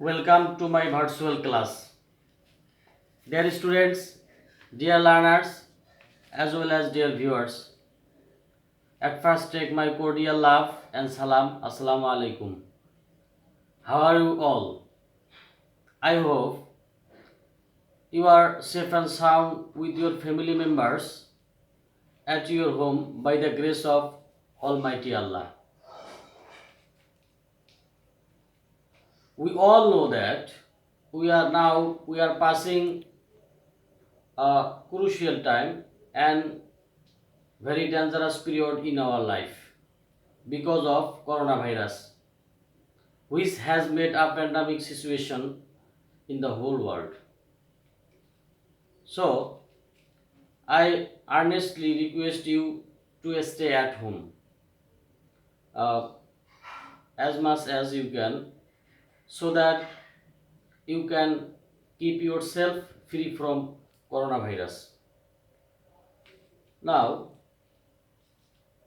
Welcome to my virtual class. Dear students, dear learners, as well as dear viewers, at first take my cordial love and salam. Assalamu alaikum. How are you all? I hope you are safe and sound with your family members at your home by the grace of Almighty Allah. We all know that we are passing a crucial time and very dangerous period in our life because of coronavirus, which has made a pandemic situation in the whole world. So I earnestly request you to stay at home uh, as much as you can, so that you can keep yourself free from coronavirus. Now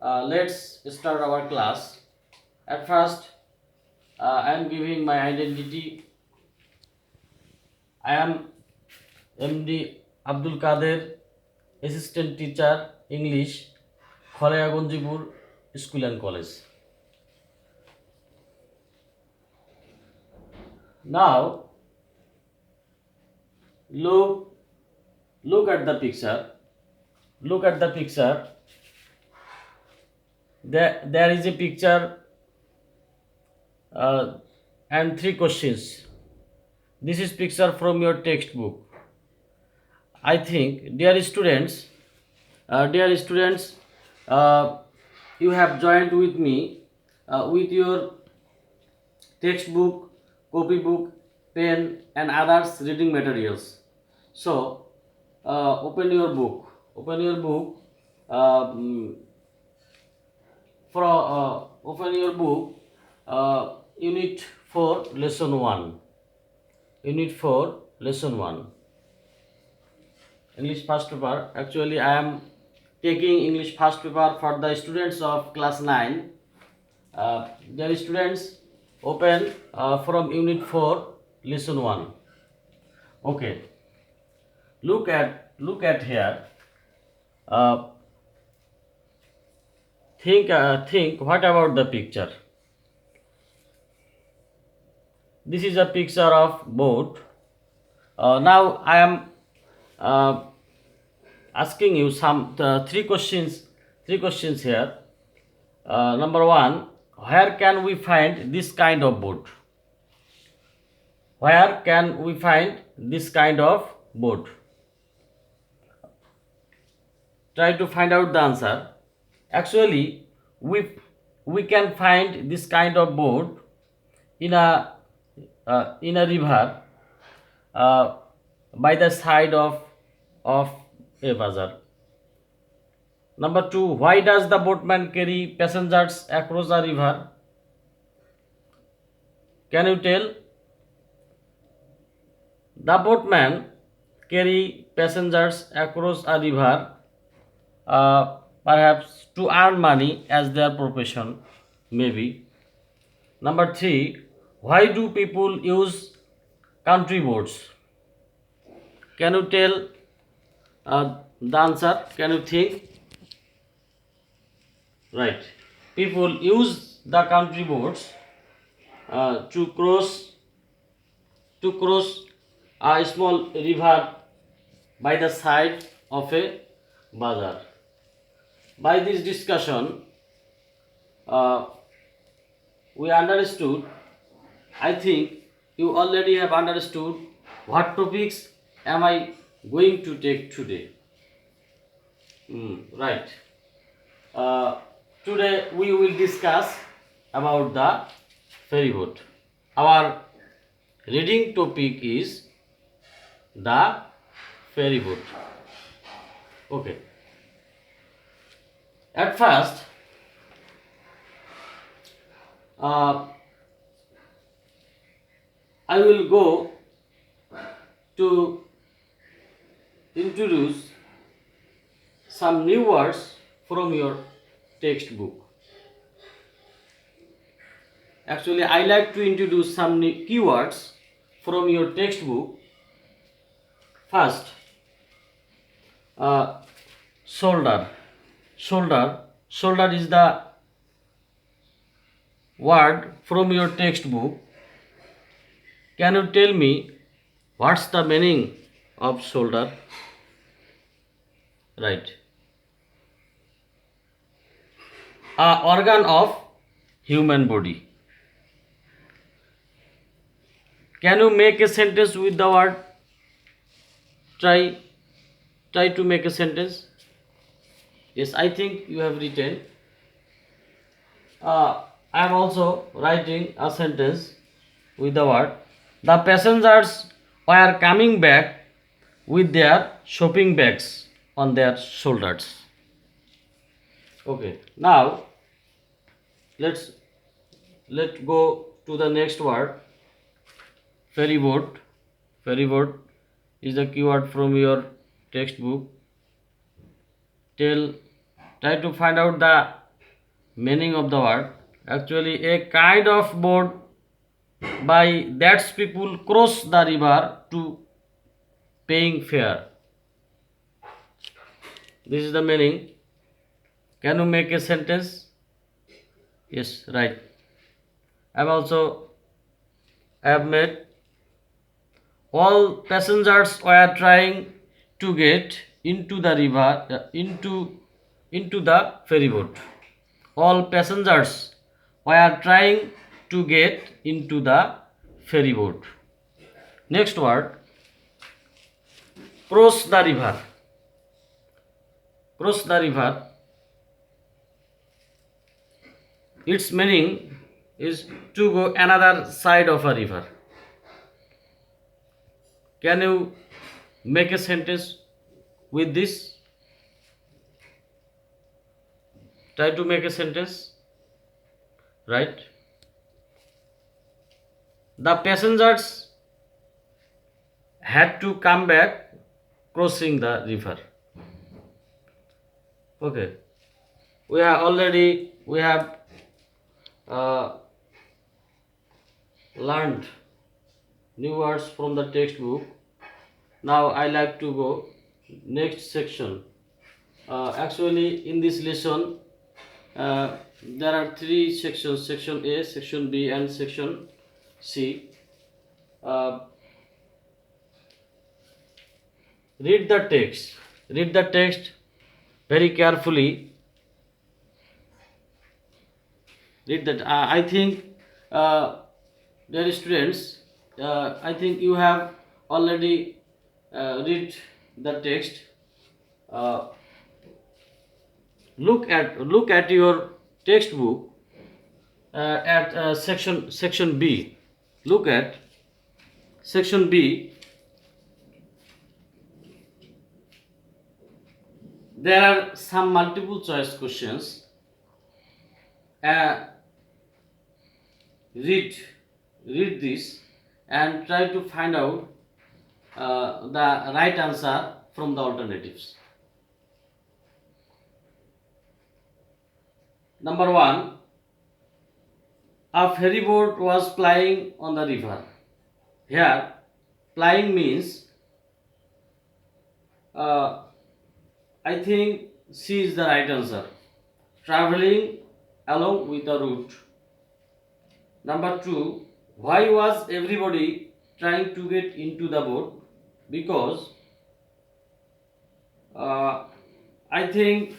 let's start our class. At first, I am giving my identity. I am MD Abdul Kader, Assistant Teacher English, Kholaya Gonjipur School and College. Now look at the picture. Look at the picture. There is a picture and three questions. This is picture from your textbook. I think, dear students, uh, you have joined with me with your textbook, copybook, pen, and others reading materials. So, open your book. Open your book. Open your book. Unit 4, Lesson 1. Unit 4, Lesson 1. English first paper. Actually, I am taking English first paper for the students of class 9. Dear students, open from Unit 4, Lesson 1. Okay. Look at here. Think what about the picture? This is a picture of boat. Now I am asking you some three questions. Three questions here. Number one, where can we find this kind of boat? Where can we find this kind of boat? Try to find out the answer. Actually, we can find this kind of boat in a river by the side of a bazaar. Number two, why does the boatman carry passengers across a river? Can you tell? The boatman carry passengers across a river, perhaps to earn money as their profession, maybe. Number three, why do people use country boats? Can you tell the answer? Can you think? Right. People use the country boats to cross a small river by the side of a bazaar. By this discussion, we understood. I think you already have understood what topics am I going to take today. Right. Today we will discuss about the ferry boat. Our reading topic is the ferry boat. Okay. At first, I will go to introduce some new words from your textbook. Actually, I like to introduce some keywords from your textbook. First, shoulder. Shoulder is the word from your textbook. Can you tell me what's the meaning of shoulder? Right. A organ of human body. Can you make a sentence with the word? Try to make a sentence. Yes, I think you have written. I am also writing a sentence with the word. The passengers were coming back with their shopping bags on their shoulders. Okay, now let's go to the next word. Ferry boat. Ferry boat is the keyword from your textbook. Try to find out the meaning of the word. Actually, a kind of boat by that people cross the river to paying fare. This is the meaning. Can you make a sentence? Yes, right. I have made. All passengers were trying to get into the river, into the ferry boat. All passengers were trying to get into the ferry boat. Next word, cross the river. Cross the river. Its meaning is to go another side of a river. Can you make a sentence with this? Try to make a sentence. Right? The passengers had to come back crossing the river. Okay. We have learned new words from the textbook. Now I like to go next section. Actually, in this lesson, there are three sections: section A, section B, and section C. Read the text. Read the text very carefully. Read that. I think, dear students, I think you have already read the text. Look at your textbook at section B. Look at section B. There are some multiple choice questions. Read this and try to find out the right answer from the alternatives. Number 1, a ferry boat was plying on the river. Here, plying means, I think C is the right answer. Traveling along with the route. Number 2, why was everybody trying to get into the boat? Because I think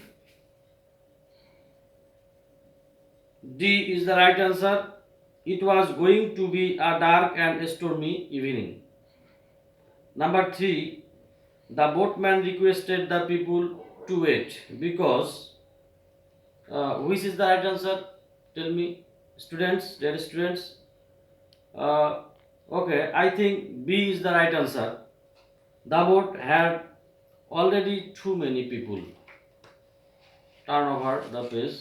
D is the right answer. It was going to be a dark and stormy evening. Number 3, the boatman requested the people to wait because which is the right answer? Tell me, students, dear students. Okay, I think B is the right answer. The boat had already too many people. Turn over the page.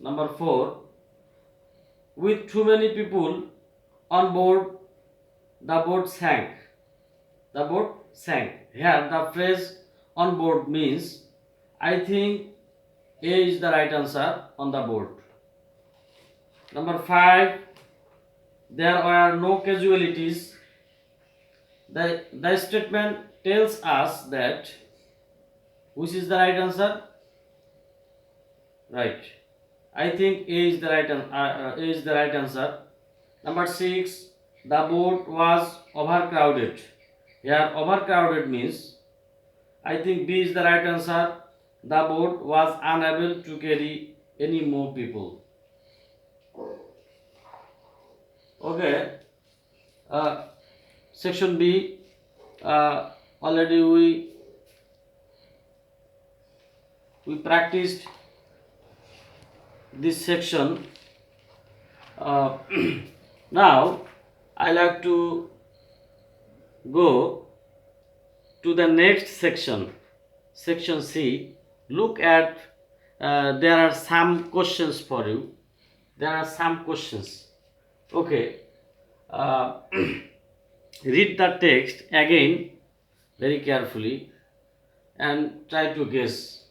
Number 4, with too many people on board, the boat sank. The boat sank. Here the phrase on board means, I think A is the right answer, on the board. Number 5, there were no casualties The statement tells us that which is the right answer? Right. I think A is the A is the right answer. Number 6. The boat was overcrowded. Here, overcrowded means I think B is the right answer. The boat was unable to carry any more people. Okay. Uh, Section B. Already we practiced this section. Now I like to go to the next section, section C. Look at there are some questions for you. There are some questions. Okay. Read the text again very carefully and try to guess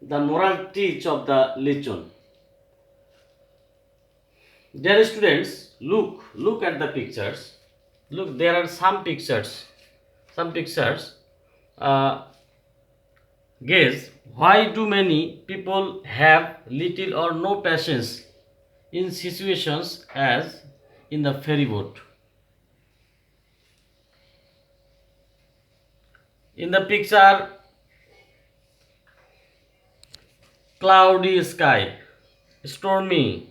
the moral teach of the lesson. Dear students, look at the pictures. Look, there are some pictures. Uh, Guess why do many people have little or no patience in situations as in the ferry boat? In the picture, cloudy sky, stormy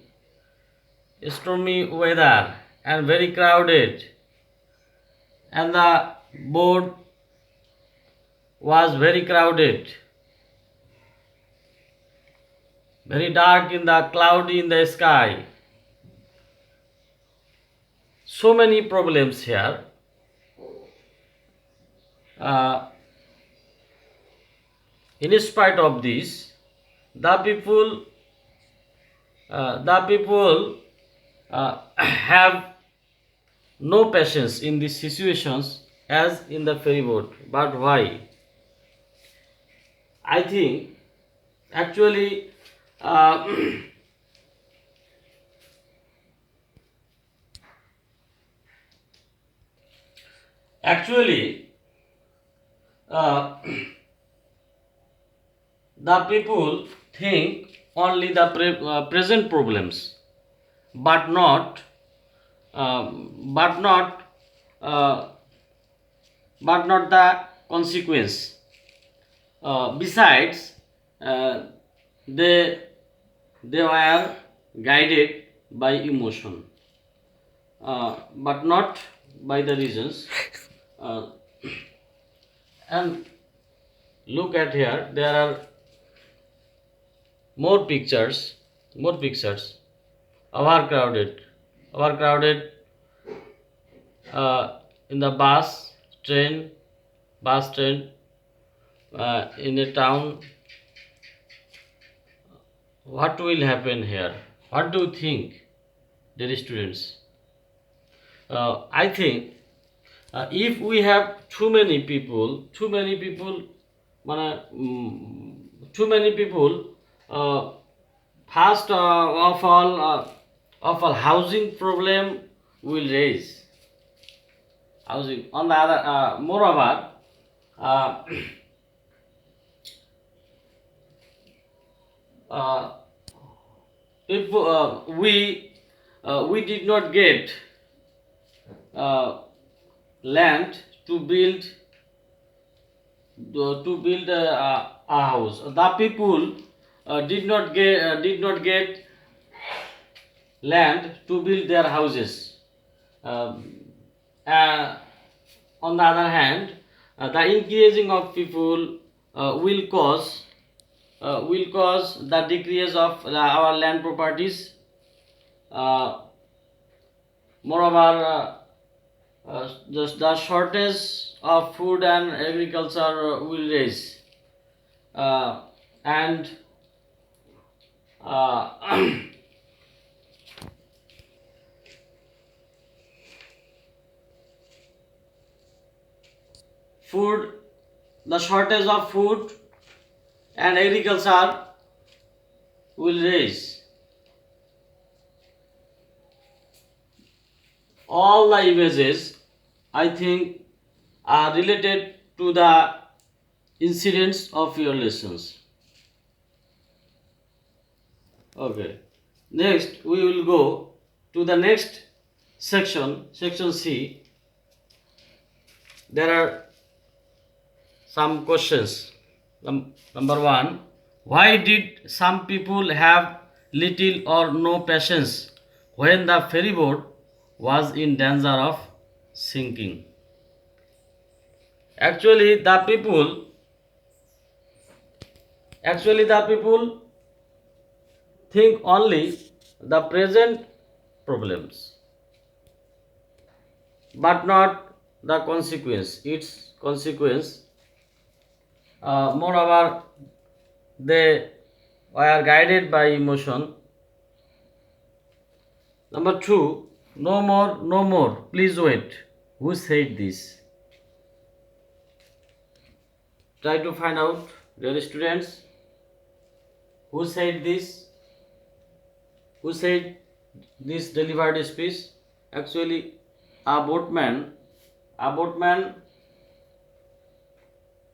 weather, and very crowded, and the boat was very crowded, very dark in the cloudy in the sky. So many problems here. In spite of this, the people have no patience in these situations as in the ferry boat. But why? I think actually actually uh, the people think only the present problems, but not uh, but not uh, but not the consequence. Besides, uh, they they were guided by emotion, but not by the reasons. Uh, and look at here, there are more pictures, overcrowded, overcrowded in the bus train in a town. What will happen here? What do you think, dear students? I think if we have too many people, too many people, first of all, housing problem will raise. Housing. On the other, moreover, uh, uh, if we did not get land to build a house, the people did not get land to build their houses. Um, uh, on the other hand, the increasing of people will cause the decrease of our land properties. Moreover, the shortage of food and agriculture will raise, and uh, food, the shortage of food and agriculture will raise. all the images I think are related to the incidents of your lessons. Okay, next we will go to the next section, section C. There are some questions. Number one, why did some people have little or no patience when the ferry boat was in danger of sinking? Actually the people think only the present problems, but not the consequence, its consequence. Moreover, they were guided by emotion. Number two, no more, no more, please wait. Who said this? Try to find out, dear students, who said this? Who said this delivered speech? Actually, a boatman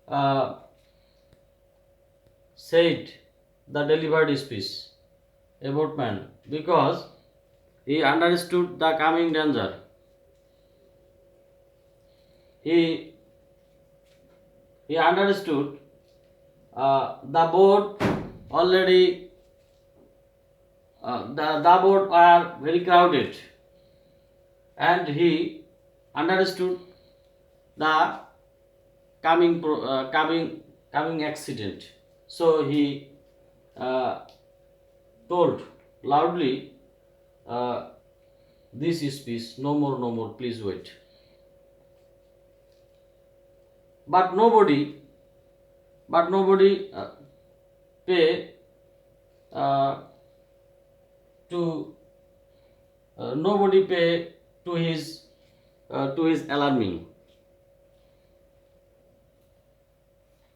uh, said the delivered speech, a boatman, because he understood the coming danger. He understood the boat already the boat are very crowded, and he understood the coming accident. So he uh, told loudly uh, this speech, no more, no more, please wait. But nobody pay uh, to nobody pay to his alarming.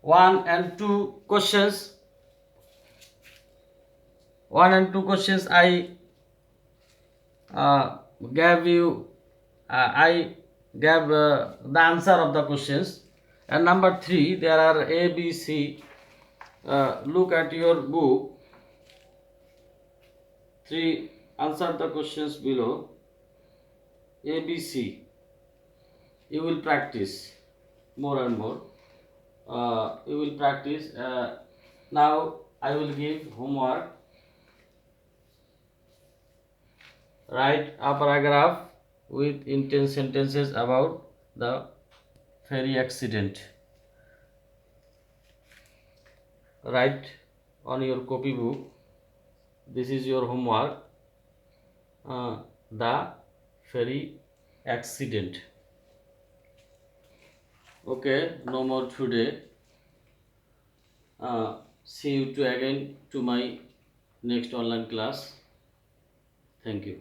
One and two questions I gave you. I gave the answer of the questions. And number three, there are A, B, C. Look at your book. Three, answer the questions below. A, B, C. You will practice more and more. You will practice. Now I will give homework. Write a paragraph with intense sentences about the ferry accident. Write on your copy book. This is your homework. The ferry accident. Okay, no more today. See you again to my next online class. Thank you.